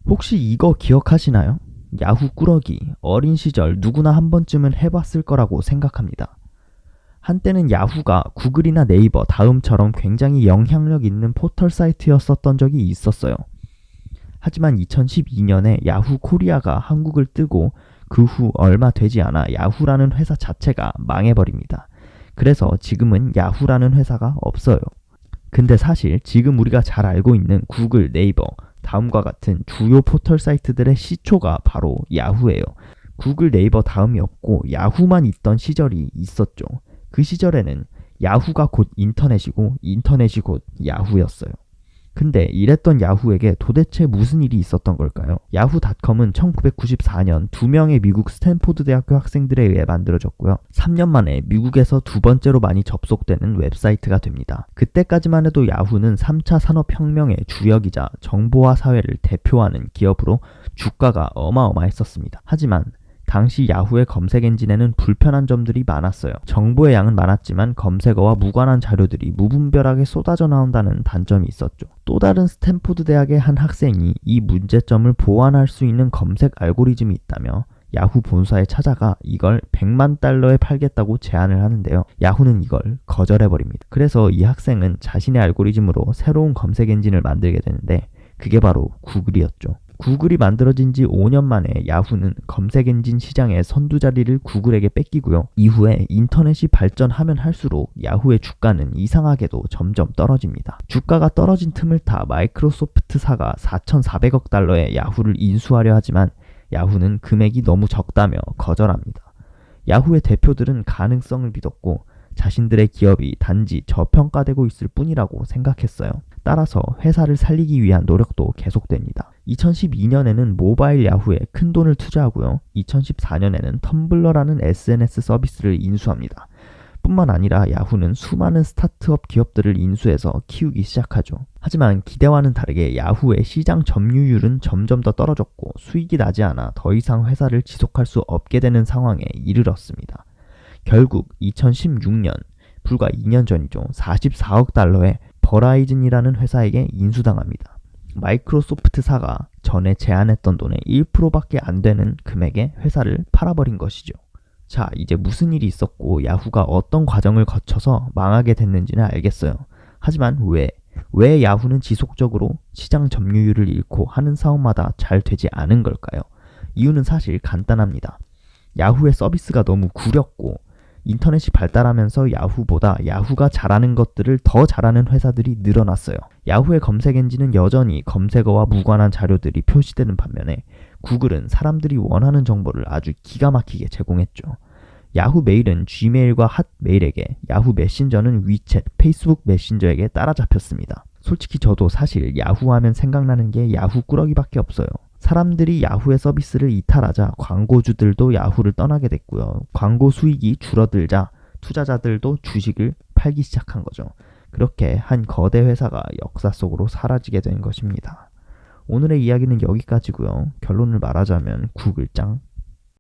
혹시 이거 기억하시나요? 야후 꾸러기, 어린 시절 누구나 한 번쯤은 해봤을 거라고 생각합니다. 한때는 야후가 구글이나 네이버 다음처럼 굉장히 영향력 있는 포털 사이트였었던 적이 있었어요. 하지만 2012년에 야후 코리아가 한국을 뜨고 그 후 얼마 되지 않아 야후라는 회사 자체가 망해버립니다. 그래서 지금은 야후라는 회사가 없어요. 근데 사실 지금 우리가 잘 알고 있는 구글, 네이버, 다음과 같은 주요 포털 사이트들의 시초가 바로 야후예요. 구글, 네이버 다음이 없고 야후만 있던 시절이 있었죠. 그 시절에는 야후가 곧 인터넷이고 인터넷이 곧 야후였어요. 근데 이랬던 야후에게 도대체 무슨 일이 있었던 걸까요? 야후닷컴은 1994년 2명의 미국 스탠포드 대학교 학생들에 의해 만들어졌고요. 3년 만에 미국에서 두 번째로 많이 접속되는 웹사이트가 됩니다. 그때까지만 해도 야후는 3차 산업혁명의 주역이자 정보화 사회를 대표하는 기업으로 주가가 어마어마했었습니다. 하지만 당시 야후의 검색 엔진에는 불편한 점들이 많았어요. 정보의 양은 많았지만 검색어와 무관한 자료들이 무분별하게 쏟아져 나온다는 단점이 있었죠. 또 다른 스탠포드 대학의 한 학생이 이 문제점을 보완할 수 있는 검색 알고리즘이 있다며 야후 본사에 찾아가 이걸 100만 달러에 팔겠다고 제안을 하는데요. 야후는 이걸 거절해버립니다. 그래서 이 학생은 자신의 알고리즘으로 새로운 검색 엔진을 만들게 되는데 그게 바로 구글이었죠. 구글이 만들어진 지 5년 만에 야후는 검색 엔진 시장의 선두 자리를 구글에게 뺏기고요. 이후에 인터넷이 발전하면 할수록 야후의 주가는 이상하게도 점점 떨어집니다. 주가가 떨어진 틈을 타 마이크로소프트사가 4,400억 달러의 야후를 인수하려 하지만 야후는 금액이 너무 적다며 거절합니다. 야후의 대표들은 가능성을 믿었고 자신들의 기업이 단지 저평가되고 있을 뿐이라고 생각했어요. 따라서 회사를 살리기 위한 노력도 계속됩니다. 2012년에는 모바일 야후에 큰 돈을 투자하고요. 2014년에는 텀블러라는 SNS 서비스를 인수합니다. 뿐만 아니라 야후는 수많은 스타트업 기업들을 인수해서 키우기 시작하죠. 하지만 기대와는 다르게 야후의 시장 점유율은 점점 더 떨어졌고 수익이 나지 않아 더 이상 회사를 지속할 수 없게 되는 상황에 이르렀습니다. 결국 2016년, 불과 2년 전이죠. 44억 달러에 버라이즌이라는 회사에게 인수당합니다. 마이크로소프트사가 전에 제안했던 돈의 1%밖에 안 되는 금액에 회사를 팔아버린 것이죠. 자, 이제 무슨 일이 있었고 야후가 어떤 과정을 거쳐서 망하게 됐는지는 알겠어요. 하지만 왜 야후는 지속적으로 시장 점유율을 잃고 하는 사업마다 잘 되지 않은 걸까요? 이유는 사실 간단합니다. 야후의 서비스가 너무 구렸고 인터넷이 발달하면서 야후보다 야후가 잘하는 것들을 더 잘하는 회사들이 늘어났어요. 야후의 검색 엔진은 여전히 검색어와 무관한 자료들이 표시되는 반면에 구글은 사람들이 원하는 정보를 아주 기가 막히게 제공했죠. 야후 메일은 gmail과 핫메일에게, 야후 메신저는 위챗, 페이스북 메신저에게 따라잡혔습니다. 솔직히 저도 사실 야후 하면 생각나는 게 야후 꾸러기밖에 없어요. 사람들이 야후의 서비스를 이탈하자 광고주들도 야후를 떠나게 됐고요. 광고 수익이 줄어들자 투자자들도 주식을 팔기 시작한 거죠. 그렇게 한 거대 회사가 역사 속으로 사라지게 된 것입니다. 오늘의 이야기는 여기까지고요. 결론을 말하자면 구글 짱.